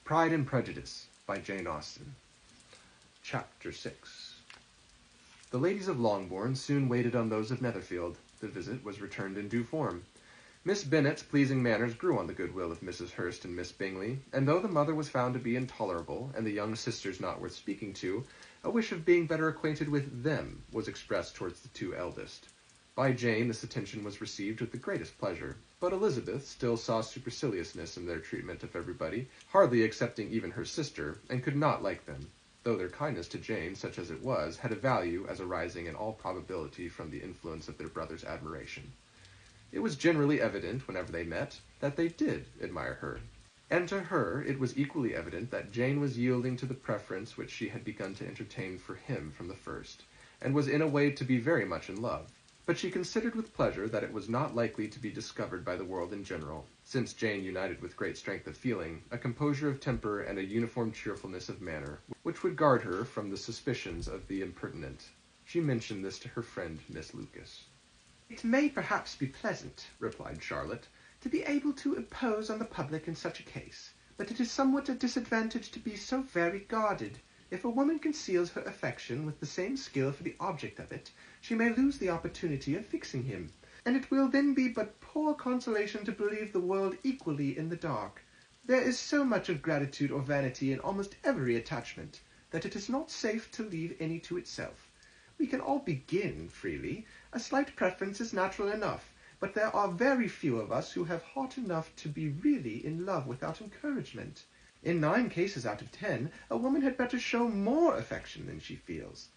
Pride and Prejudice by Jane Austen. Chapter 6. The ladies of Longbourn soon waited on those of Netherfield. The visit was returned in due form. Miss Bennet's pleasing manners grew on the goodwill of Mrs. Hurst and Miss Bingley, and though the mother was found to be intolerable, and the young sisters not worth speaking to, a wish of being better acquainted with them was expressed towards the two eldest. By Jane this attention was received with the greatest pleasure, but Elizabeth still saw superciliousness in their treatment of everybody, hardly excepting even her sister, and could not like them, though their kindness to Jane, such as it was, had a value as arising in all probability from the influence of their brother's admiration. It was generally evident, whenever they met, that they did admire her, and to her it was equally evident that Jane was yielding to the preference which she had begun to entertain for him from the first, and was in a way to be very much in love. But she considered with pleasure that it was not likely to be discovered by the world in general, since Jane united with great strength of feeling, a composure of temper, and a uniform cheerfulness of manner, which would guard her from the suspicions of the impertinent. She mentioned this to her friend Miss Lucas. "It may perhaps be pleasant," replied Charlotte, "to be able to impose on the public in such a case, but it is somewhat a disadvantage to be so very guarded. If a woman conceals her affection with the same skill for the object of it, she may lose the opportunity of fixing him, and it will then be but poor consolation to believe the world equally in the dark. There is so much of gratitude or vanity in almost every attachment, that it is not safe to leave any to itself. We can all begin freely. A slight preference is natural enough, but there are very few of us who have heart enough to be really in love without encouragement. In 9 cases out of 10, a woman had better show more affection than she feels.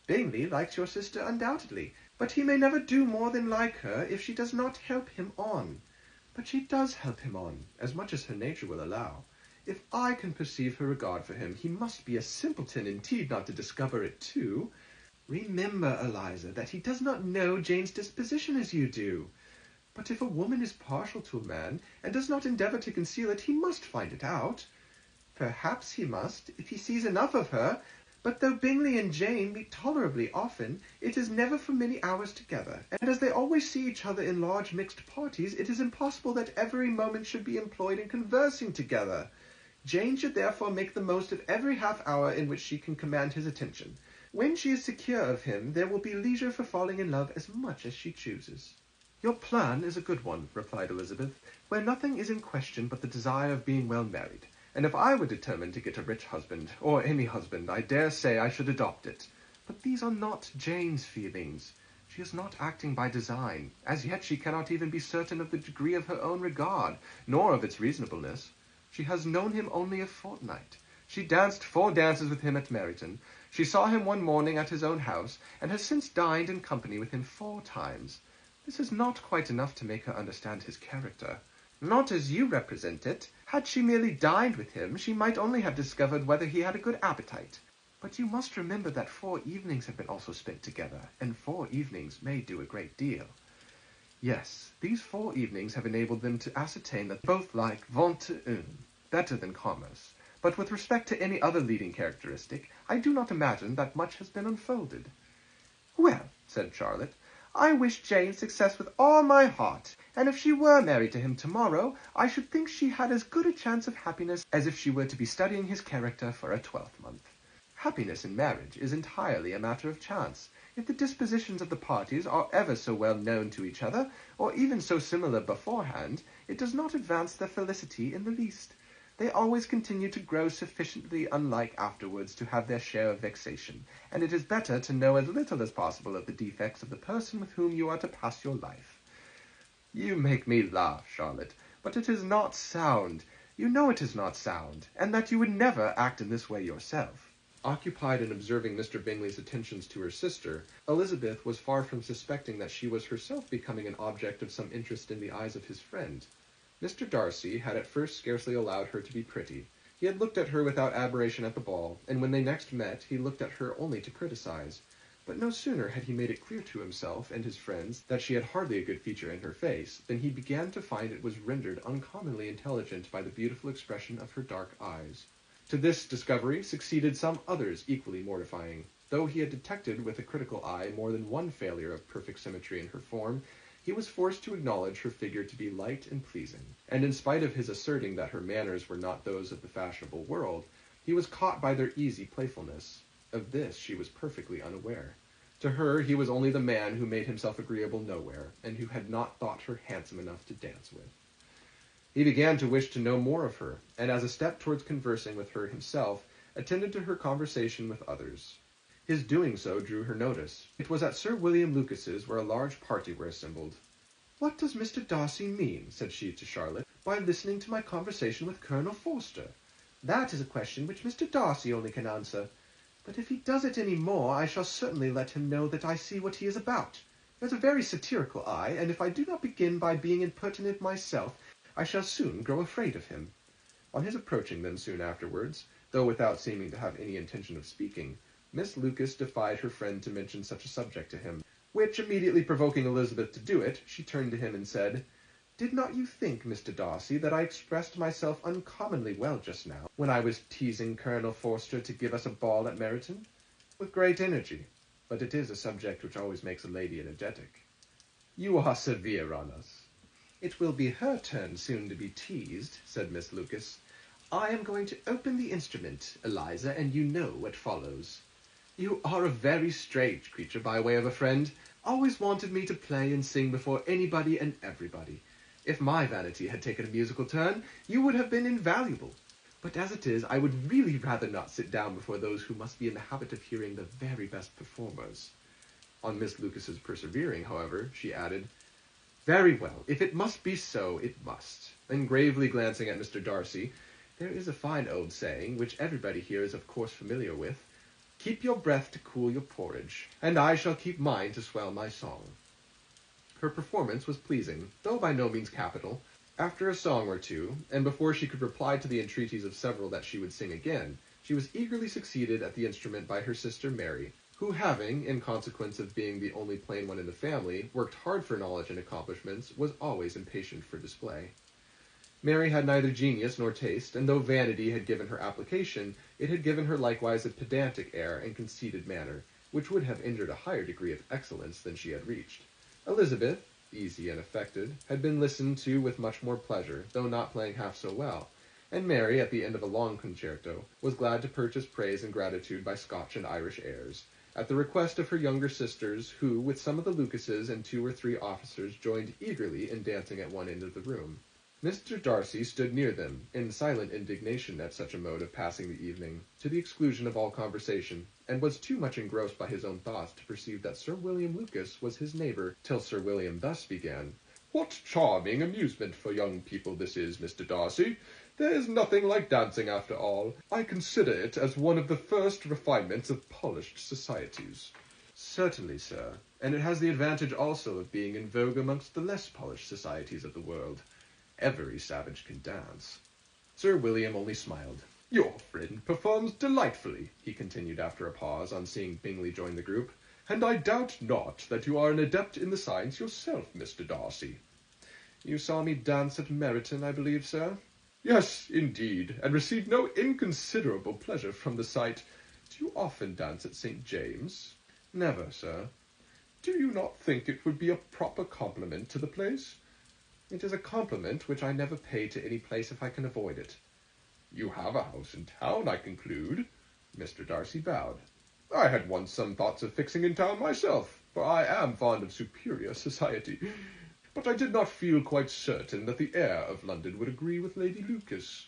Bingley likes your sister undoubtedly, but he may never do more than like her if she does not help him on. But she does help him on, as much as her nature will allow. If I can perceive her regard for him, he must be a simpleton indeed not to discover it too. Remember, Eliza, that he does not know Jane's disposition as you do. But if a woman is partial to a man, and does not endeavour to conceal it, he must find it out. Perhaps he must, if he sees enough of her, but though Bingley and Jane meet tolerably often, it is never for many hours together, and as they always see each other in large mixed parties, it is impossible that every moment should be employed in conversing together. Jane should therefore make the most of every half-hour in which she can command his attention. When she is secure of him, there will be leisure for falling in love as much as she chooses." "Your plan is a good one," replied Elizabeth, "where nothing is in question but the desire of being well married. And if I were determined to get a rich husband, or any husband, I dare say I should adopt it. But these are not Jane's feelings. She is not acting by design. As yet she cannot even be certain of the degree of her own regard, nor of its reasonableness. She has known him only a fortnight. She danced 4 dances with him at Meryton. She saw him one morning at his own house, and has since dined in company with him 4 times. This is not quite enough to make her understand his character." "Not as you represent it. Had she merely dined with him, she might only have discovered whether he had a good appetite. But you must remember that 4 evenings have been also spent together, and 4 evenings may do a great deal." "Yes, these 4 evenings have enabled them to ascertain that both like 21 better than commerce. But with respect to any other leading characteristic, I do not imagine that much has been unfolded." "Well," said Charlotte, "I wish Jane success with all my heart, and if she were married to him tomorrow, I should think she had as good a chance of happiness as if she were to be studying his character for a 12th-month. Happiness in marriage is entirely a matter of chance. If the dispositions of the parties are ever so well known to each other, or even so similar beforehand, it does not advance their felicity in the least. They always continue to grow sufficiently unlike afterwards to have their share of vexation, and it is better to know as little as possible of the defects of the person with whom you are to pass your life." "You make me laugh, Charlotte, but it is not sound. You know it is not sound, and that you would never act in this way yourself." Occupied in observing Mr. Bingley's attentions to her sister, Elizabeth was far from suspecting that she was herself becoming an object of some interest in the eyes of his friend. Mr. Darcy had at first scarcely allowed her to be pretty. He had looked at her without admiration at the ball, and when they next met he looked at her only to criticize. But no sooner had he made it clear to himself and his friends that she had hardly a good feature in her face, than he began to find it was rendered uncommonly intelligent by the beautiful expression of her dark eyes. To this discovery succeeded some others equally mortifying. Though he had detected with a critical eye more than one failure of perfect symmetry in her form, he was forced to acknowledge her figure to be light and pleasing, and in spite of his asserting that her manners were not those of the fashionable world, he was caught by their easy playfulness. Of this she was perfectly unaware. To her he was only the man who made himself agreeable nowhere, and who had not thought her handsome enough to dance with. He began to wish to know more of her, and as a step towards conversing with her himself, attended to her conversation with others. His doing so drew her notice. It was at Sir William Lucas's, where a large party were assembled. "What does Mr. Darcy mean," said she to Charlotte, "by listening to my conversation with Colonel Forster? That is a question which Mr. Darcy only can answer. But if he does it any more, I shall certainly let him know that I see what he is about. He has a very satirical eye, and if I do not begin by being impertinent myself, I shall soon grow afraid of him." On his approaching them soon afterwards, though without seeming to have any intention of speaking, Miss Lucas defied her friend to mention such a subject to him, which, immediately provoking Elizabeth to do it, she turned to him and said, "Did not you think, Mr. Darcy, that I expressed myself uncommonly well just now, when I was teasing Colonel Forster to give us a ball at Meryton? With great energy, but it is a subject which always makes a lady energetic." "You are severe on us." "It will be her turn soon to be teased," said Miss Lucas. "I am going to open the instrument, Eliza, and you know what follows." "You are a very strange creature by way of a friend. Always wanted me to play and sing before anybody and everybody. If my vanity had taken a musical turn, you would have been invaluable. But as it is, I would really rather not sit down before those who must be in the habit of hearing the very best performers." On Miss Lucas's persevering, however, she added, "Very well, if it must be so, it must." And gravely glancing at Mr. Darcy, "There is a fine old saying, which everybody here is of course familiar with, 'Keep your breath to cool your porridge,' and I shall keep mine to swell my song." Her performance was pleasing, though by no means capital. After a song or two, and before she could reply to the entreaties of several that she would sing again, she was eagerly succeeded at the instrument by her sister Mary, who having, in consequence of being the only plain one in the family, worked hard for knowledge and accomplishments, was always impatient for display. Mary had neither genius nor taste, and though vanity had given her application, it had given her likewise a pedantic air and conceited manner, which would have injured a higher degree of excellence than she had reached. Elizabeth, easy and affected, had been listened to with much more pleasure, though not playing half so well, and Mary, at the end of a long concerto, was glad to purchase praise and gratitude by Scotch and Irish airs, at the request of her younger sisters, who, with some of the Lucases and 2 or 3 officers, joined eagerly in dancing at one end of the room. Mr. Darcy stood near them, in silent indignation at such a mode of passing the evening, to the exclusion of all conversation, and was too much engrossed by his own thoughts to perceive that Sir William Lucas was his neighbour, till Sir William thus began. "What charming amusement for young people this is, Mr. Darcy! There is nothing like dancing after all. I consider it as one of the first refinements of polished societies." "Certainly, sir, and it has the advantage also of being in vogue amongst the less polished societies of the world. Every savage can dance." Sir William only smiled. "Your friend performs delightfully," he continued after a pause, on seeing Bingley join the group, "and I doubt not that you are an adept in the science yourself, Mr. Darcy." "You saw me dance at Meryton, I believe, sir?" "Yes, indeed, and received no inconsiderable pleasure from the sight. Do you often dance at St. James?" "Never, sir." "Do you not think it would be a proper compliment to the place?" "It is a compliment which I never pay to any place if I can avoid it." "You have a house in town, I conclude?" Mr. Darcy bowed. "I had once some thoughts of fixing in town myself, for I am fond of superior society. But I did not feel quite certain that the air of London would agree with Lady Lucas."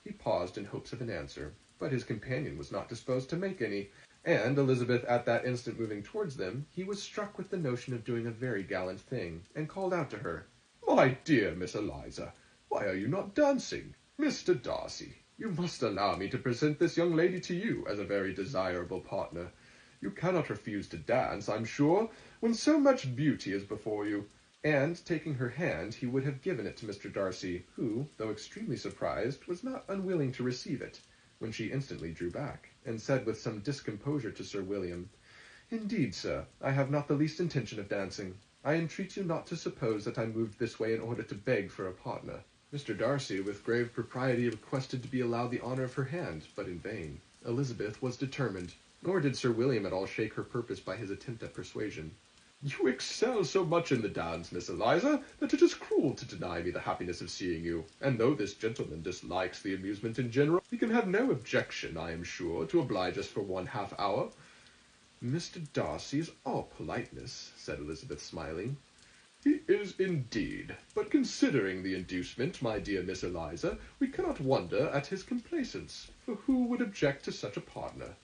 He paused in hopes of an answer, but his companion was not disposed to make any, and, Elizabeth at that instant moving towards them, he was struck with the notion of doing a very gallant thing, and called out to her, "My dear Miss Eliza, why are you not dancing? Mr. Darcy, you must allow me to present this young lady to you as a very desirable partner. You cannot refuse to dance, I'm sure, when so much beauty is before you." And, taking her hand, he would have given it to Mr. Darcy, who, though extremely surprised, was not unwilling to receive it, when she instantly drew back, and said with some discomposure to Sir William, "Indeed, sir, I have not the least intention of dancing. I entreat you not to suppose that I moved this way in order to beg for a partner." Mr. Darcy, with grave propriety, requested to be allowed the honour of her hand, but in vain. Elizabeth was determined, nor did Sir William at all shake her purpose by his attempt at persuasion. You excel so much in the dance, Miss Eliza, that it is cruel to deny me the happiness of seeing you, and though this gentleman dislikes the amusement in general, he can have no objection, I am sure, to oblige us for 1/2 hour. Mr. Darcy is all politeness, said Elizabeth, smiling. He is indeed, but considering the inducement, my dear Miss Eliza, we cannot wonder at his complaisance, for who would object to such a partner?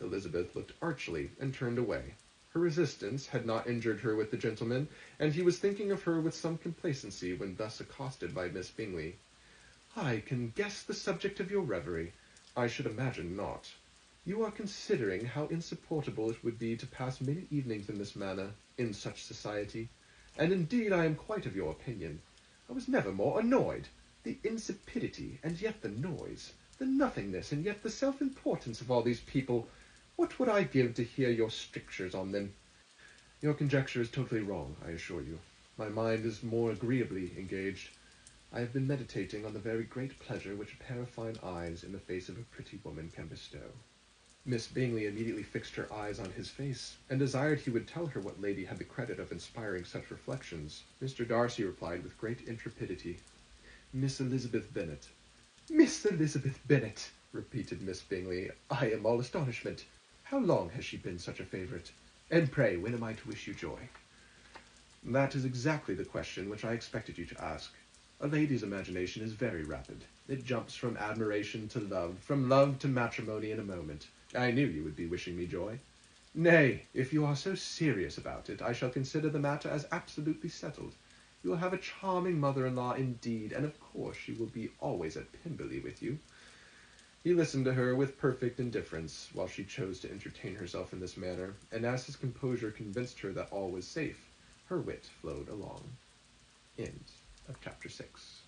Elizabeth looked archly and turned away. Her resistance had not injured her with the gentleman, and he was thinking of her with some complacency when thus accosted by Miss Bingley. I can guess the subject of your reverie. I should imagine not. You are considering how insupportable it would be to pass many evenings in this manner, in such society, and indeed I am quite of your opinion. I was never more annoyed. The insipidity, and yet the noise, the nothingness, and yet the self-importance of all these people. What would I give to hear your strictures on them? Your conjecture is totally wrong, I assure you. My mind is more agreeably engaged. I have been meditating on the very great pleasure which a pair of fine eyes in the face of a pretty woman can bestow. Miss Bingley immediately fixed her eyes on his face, and desired he would tell her what lady had the credit of inspiring such reflections. Mr. Darcy replied with great intrepidity, Miss Elizabeth Bennet. Miss Elizabeth Bennet, repeated Miss Bingley. I am all astonishment. How long has she been such a favourite? And pray, when am I to wish you joy? That is exactly the question which I expected you to ask. A lady's imagination is very rapid. It jumps from admiration to love, from love to matrimony in a moment. I knew you would be wishing me joy. Nay, if you are so serious about it, I shall consider the matter as absolutely settled. You will have a charming mother-in-law indeed, and of course she will be always at Pemberley with you. He listened to her with perfect indifference, while she chose to entertain herself in this manner, and as his composure convinced her that all was safe, her wit flowed along. End of chapter 6.